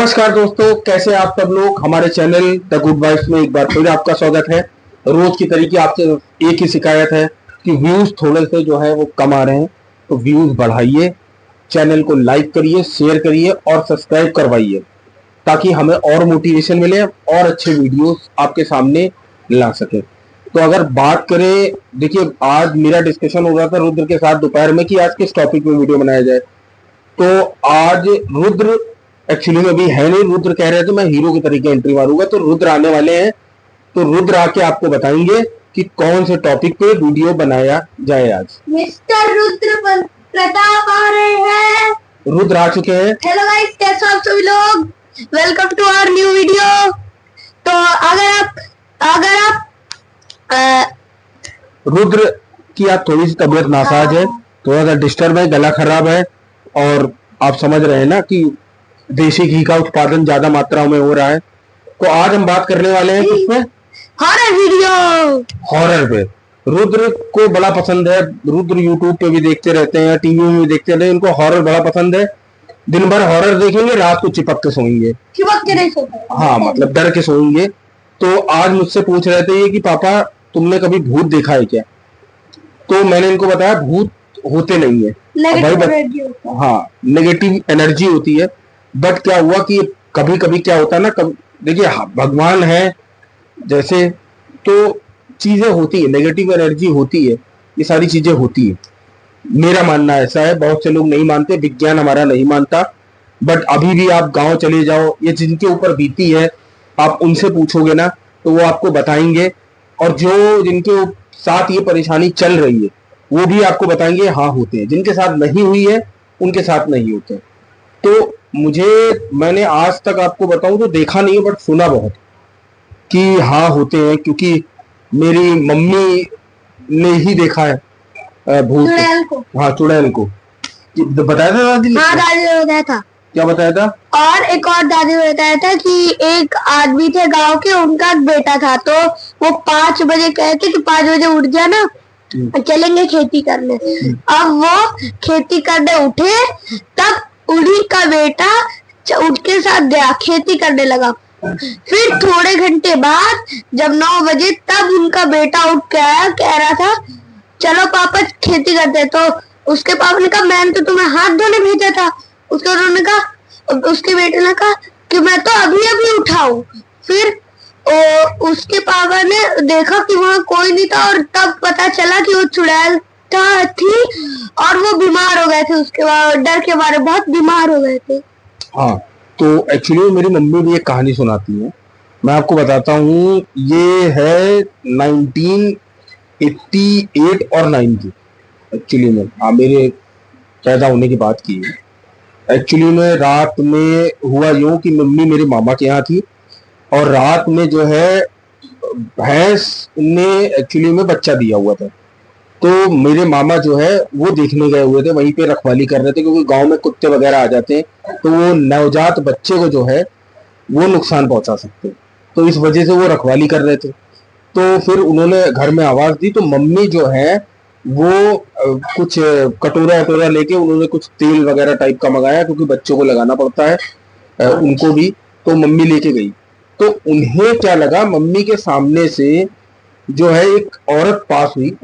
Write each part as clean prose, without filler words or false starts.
नमस्कार दोस्तों, कैसे आप सब लोग। हमारे चैनल द गुड वाइब्स में एक बार फिर आपका स्वागत है। रोज की तरीके आपसे एक ही शिकायत है कि व्यूज थोड़े से जो है वो कम आ रहे हैं, तो व्यूज बढ़ाइए, चैनल को लाइक करिए, शेयर करिए और सब्सक्राइब करवाइए ताकि हमें और मोटिवेशन मिले और अच्छे वीडियोस आपके सामने ला सके। तो अगर बात करें, देखिए आज मेरा डिस्कशन हो रहा था रुद्र के साथ दोपहर में कि आज किस टॉपिक में वीडियो बनाया जाए। तो आज रुद्र एक्चुअली में अभी है नहीं, रुद्र कह रहे थे मैं हीरो के तरीके एंट्री मारूंगा, तो रुद्र आने वाले हैं। तो रुद्र आके आपको बताएंगे कि कौन से टॉपिक पे वीडियो बनाया जाए आज। मिस्टर रुद्र प्रताप आ रहे हैं। रुद्र आ चुके हैं। हेलो गाइस, कैसे आप सभी लोग, welcome to our new video. तो अगर आप रुद्र की आज थोड़ी सी तबीयत नासाज है, थोड़ा सा डिस्टर्ब है, गला खराब है और आप समझ रहे हैं ना कि देसी घी का उत्पादन ज्यादा मात्रा में हो रहा है। तो आज हम बात करने वाले हैं किसमें? हॉरर वीडियो, हॉरर पे। रुद्र को बड़ा पसंद है, रुद्र यूट्यूब पे भी देखते रहते हैं, टीवी में भी देखते रहते हैं, इनको हॉरर बड़ा पसंद है। दिन भर हॉरर देखेंगे, रात को चिपक के सोएंगे। चिपक के नहीं सोते, हाँ मतलब डर के सोएंगे। तो आज मुझसे पूछ रहे थे ये कि पापा तुमने कभी भूत देखा है क्या? तो मैंने इनको बताया भूत होते नहीं है, हाँ नेगेटिव एनर्जी होती है। बट क्या हुआ कि कभी कभी क्या होता है ना, देखिए भगवान है जैसे, तो चीजें होती है, नेगेटिव एनर्जी होती है, ये सारी चीजें होती है। मेरा मानना ऐसा है, बहुत से लोग नहीं मानते, विज्ञान हमारा नहीं मानता। बट अभी भी आप गांव चले जाओ, ये जिनके ऊपर बीती है आप उनसे पूछोगे ना तो वो आपको बताएंगे, और जो जिनके साथ ये परेशानी चल रही है वो भी आपको बताएंगे हाँ होते हैं। जिनके साथ नहीं हुई है उनके साथ नहीं होते। तो मैंने आज तक आपको बताऊं तो देखा नहीं है, बट सुना बहुत कि हाँ होते हैं, क्योंकि मेरी मम्मी ने ही देखा है भूत। चुड़ैल को, हाँ चुड़ैल को बताया था दादी ने? हाँ दादी ने बताया था। क्या बताया था? और एक और दादी ने बताया था कि एक आदमी थे गांव के, उनका बेटा था, तो वो 5 बजे कहते कि 5 बजे उठ जाना, चलेंगे खेती करने। अब वो खेती करने उठे, तब उन्हीं का बेटा उनके साथ गया, खेती करने लगा। फिर थोड़े घंटे बाद जब 9 बजे, तब उनका बेटा उठ के आया, कह रहा था चलो पापा खेती करते। तो उसके पापा ने कहा मैंने तो तुम्हें हाथ धोने भेजा था। उसके उन्होंने कहा, उसके बेटे ने कहा कि मैं तो अभी अभी उठाऊं। फिर उसके पापा ने देखा कि वहां कोई नहीं था, और तब पता चला कि वो चुड़ैल थी और वो बीमार हो गए थे, उसके बाद डर के मारे बहुत बीमार हो गए थे। हाँ तो एक्चुअली मेरी मम्मी भी एक कहानी सुनाती है, मैं आपको बताता हूँ। ये है 1988 और 90 एक्चुअली में, हाँ मेरे पैदा होने की बात की है। एक्चुअली में रात में हुआ यूं कि मम्मी मेरे मामा के यहाँ थी, और रात में जो है भैंस ने एक्चुअली में बच्चा दिया हुआ था। तो मेरे मामा जो है वो देखने गए हुए थे, वहीं पे रखवाली कर रहे थे, क्योंकि गांव में कुत्ते वगैरह आ जाते हैं तो वो नवजात बच्चे को जो है वो नुकसान पहुंचा सकते हैं, तो इस वजह से वो रखवाली कर रहे थे। तो फिर उन्होंने घर में आवाज दी, तो मम्मी जो है वो कुछ कटोरा वटोरा लेके उन्होंने कुछ तेल वगैरह टाइप का मंगाया, क्योंकि बच्चों को लगाना पड़ता है उनको भी। तो मम्मी लेके गई, तो उन्हें क्या लगा, मम्मी के सामने से जो है एक औरत पास हुई,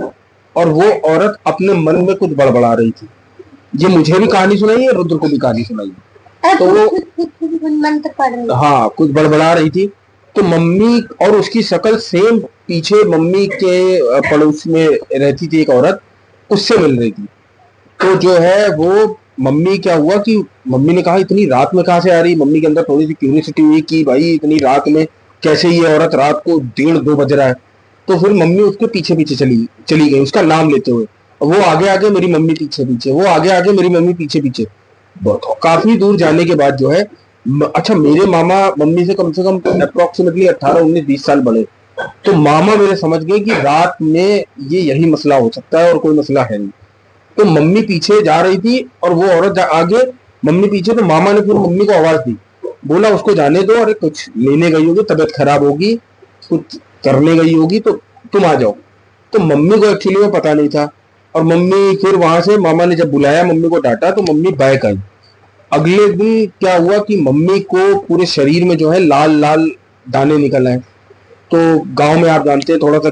और वो औरत अपने मन में कुछ बड़बड़ा रही थी। ये मुझे भी कहानी सुनाई है, रुद्र को भी कहानी सुनाई है। तो वो हाँ कुछ बड़बड़ा रही थी, तो मम्मी और उसकी शक्ल सेम, पीछे मम्मी के पड़ोस में रहती थी एक औरत, उससे मिल रही थी। तो जो है वो मम्मी क्या हुआ कि मम्मी ने कहा इतनी रात में कहाँ से आ रही। मम्मी के अंदर थोड़ी सी क्यूरियोसिटी हुई कि भाई इतनी रात में कैसे ये औरत, रात को 1:30-2 बज रहा है। तो फिर मम्मी उसके पीछे पीछे चली गई, उसका नाम लेते हुए। वो आगे आगे, मेरी मम्मी पीछे पीछे, वो आगे आगे, मेरी मम्मी पीछे पीछे। काफी दूर जाने के बाद जो है, अच्छा मेरे मामा मम्मी से कम अप्रोक्सीमेटली 18-19-20 साल बड़े। तो मामा मेरे समझ गए कि रात में ये यही मसला हो सकता है और कोई मसला है नहीं। तो मम्मी पीछे जा रही थी और वो औरत आगे, मम्मी पीछे। तो मामा ने फिर मम्मी को आवाज दी, बोला उसको जाने दो, अरे कुछ लेने गई होगी, तबीयत खराब होगी, कुछ करने गई होगी, तो तुम आ जाओ। तो मम्मी को एक्चुअली में पता नहीं था, और मम्मी फिर वहां से मामा ने जब बुलाया, मम्मी को डांटा, तो मम्मी बैक आई। अगले दिन क्या हुआ कि मम्मी को पूरे शरीर में जो है लाल लाल दाने निकल आए। तो गांव में आप जानते हैं थोड़ा सा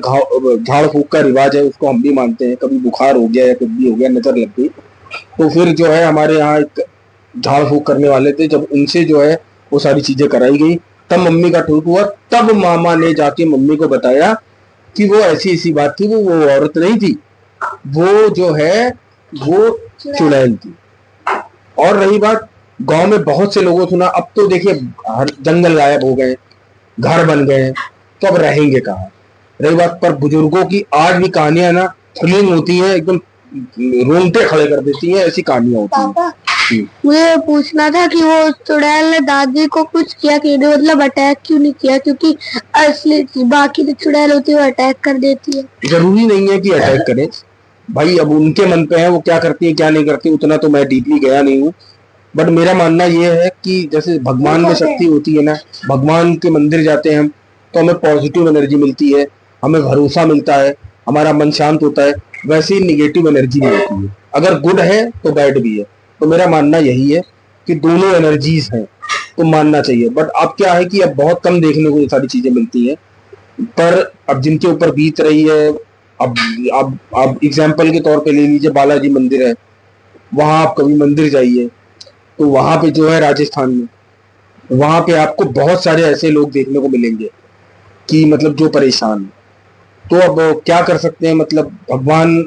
झाड़ फूक का रिवाज है, उसको हम भी मानते हैं। कभी बुखार हो गया या कुछ भी हो गया, नजर लग गई, तो फिर जो है हमारे यहाँ एक झाड़ फूक करने वाले थे, जब उनसे जो है वो सारी चीजें कराई गई, तब मम्मी का ठीक हुआ। तब मामा ने जाके मम्मी को बताया कि वो ऐसी ऐसी बात थी, वो औरत नहीं थी, वो जो है वो चुड़ैल थी। और रही बात, गांव में बहुत से लोगों सुना, अब तो देखिए हर जंगल गायब हो गए, घर बन गए, तो अब रहेंगे कहाँ। रही बात पर बुजुर्गों की, आज भी कहानियां ना थ्रिलिंग होती हैं, एकदम रोंगटे खड़े कर देती हैं, ऐसी कहानियां होती हैं। पापा, मुझे पूछना था कि वो चुड़ैल ने दादी को कुछ किया कि नहीं, मतलब अटैक क्यों नहीं किया? क्योंकि असली बाकी जो चुड़ैल होती है वो अटैक कर देती है। जरूरी नहीं है कि अटैक करे भाई, अब उनके मन पे है वो क्या करती है क्या नहीं करती, उतना तो मैं डीपली गया नहीं हूँ। बट मेरा मानना ये है कि जैसे भगवान में शक्ति होती है ना, भगवान के मंदिर जाते हैं हम, तो हमें पॉजिटिव एनर्जी मिलती है, हमें भरोसा मिलता है, हमारा मन शांत होता है। वैसे ही निगेटिव एनर्जी नहीं होती है, अगर गुड है तो बैड भी है। तो मेरा मानना यही है कि दोनों एनर्जीज हैं, तो मानना चाहिए। बट अब क्या है कि अब बहुत कम देखने को ये सारी चीजें मिलती हैं, पर अब जिनके ऊपर बीत रही है, अब एग्जाम्पल के तौर पे ले लीजिए, बालाजी मंदिर है, वहां आप कभी मंदिर जाइए तो वहां पे जो है राजस्थान में, वहां पे आपको बहुत सारे ऐसे लोग देखने को मिलेंगे कि मतलब जो परेशान हैं। तो अब क्या कर सकते हैं, मतलब भगवान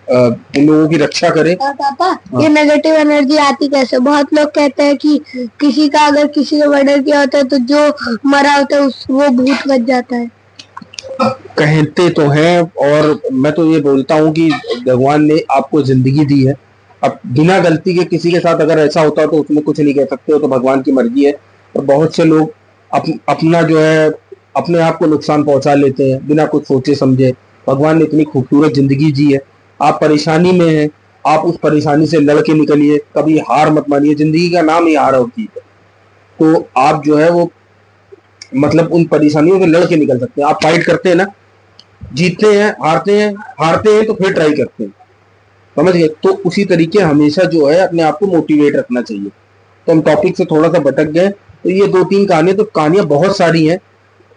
उन लोगों की रक्षा करे। पापा, ये नेगेटिव एनर्जी आती कैसे? बहुत लोग कहते हैं कि किसी का अगर किसी ने मर्डर किया होता है तो जो मरा होता है वो भूत बच जाता है। कहते तो हैं, और मैं तो ये बोलता हूँ कि भगवान ने आपको जिंदगी दी है, अब बिना गलती के किसी के साथ अगर ऐसा होता तो उसमें कुछ नहीं कह सकते हो, तो भगवान की मर्जी है। और बहुत से लोग अपना जो है अपने आप को नुकसान पहुंचा लेते हैं बिना कुछ सोचे समझे। भगवान ने इतनी खूबसूरत जिंदगी जी है, आप परेशानी में हैं, आप उस परेशानी से लड़ के निकलिए, कभी हार मत मानिए, जिंदगी का नाम ही हार होती है। तो आप जो है वो मतलब उन परेशानियों से लड़ के निकल सकते हैं। आप फाइट करते हैं ना, जीतते हैं, हारते हैं तो फिर ट्राई करते हैं, समझ गए? तो उसी तरीके हमेशा जो है अपने आप को मोटिवेट रखना चाहिए। तो हम टॉपिक से थोड़ा सा भटक गए, तो ये 2-3 कहानियां, तो कहानियां बहुत सारी हैं,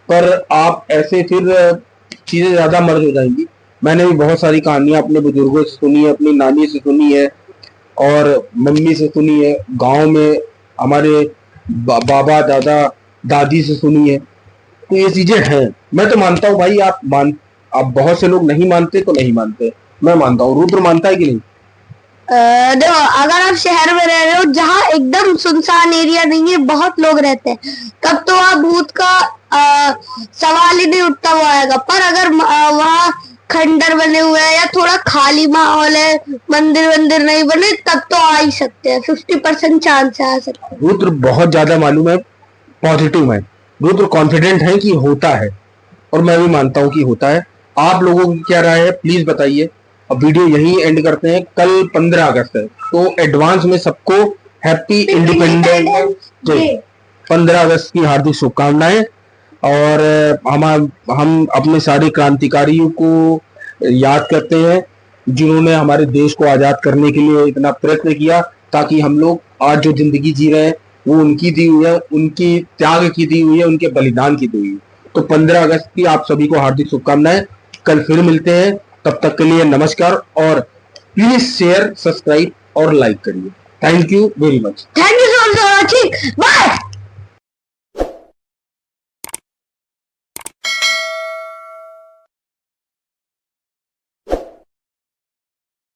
पर आप ऐसे फिर चीजें ज्यादा मर्ज हो जाएंगी। मैंने भी बहुत सारी कहानियां अपने बुजुर्गों से सुनी है, अपनी नानी से सुनी है और मम्मी से सुनी है, गांव में हमारे बाबा दादा दादी से सुनी है। तो ये चीजें हैं, मैं तो मानता हूँ भाई। आप बहुत से लोग नहीं मानते तो नहीं मानते, मैं मानता हूँ। रुद्र मानता है कि नहीं? देखो, अगर आप शहर में रह रहे हो जहाँ एकदम सुनसान एरिया नहीं है, बहुत लोग रहते हैं, तब तो वहाँ भूत का सवाल ही नहीं उठता हुआ आएगा। पर अगर वहाँ खंडर बने हुए हैं या थोड़ा खाली माहौल है, मंदिर वंदिर नहीं बने, तब तो आ ही सकते हैं। 50% चांस है आ सकते हैं। रुद्र बहुत ज्यादा मालूम है, पॉजिटिव है, रुद्र कॉन्फिडेंट है कि होता है, और मैं भी मानता हूँ कि होता है। आप लोगों की क्या राय है प्लीज बताइए। अब वीडियो यहीं एंड करते हैं। कल 15 अगस्त है, तो एडवांस में सबको हैप्पी इंडिपेंडेंस डे, 15 अगस्त की हार्दिक शुभकामनाएं। और हम अपने सारे क्रांतिकारियों को याद करते हैं जिन्होंने हमारे देश को आजाद करने के लिए इतना प्रयत्न किया, ताकि हम लोग आज जो जिंदगी जी रहे हैं वो उनकी दी हुई है, उनकी त्याग की दी हुई है, उनके बलिदान की दी हुई है। तो 15 अगस्त की आप सभी को हार्दिक शुभकामनाएं। कल फिर मिलते हैं, तब तक के लिए नमस्कार, और प्लीज शेयर, सब्सक्राइब और लाइक करिए। Thank you very much. Thank you so much for watching, bye.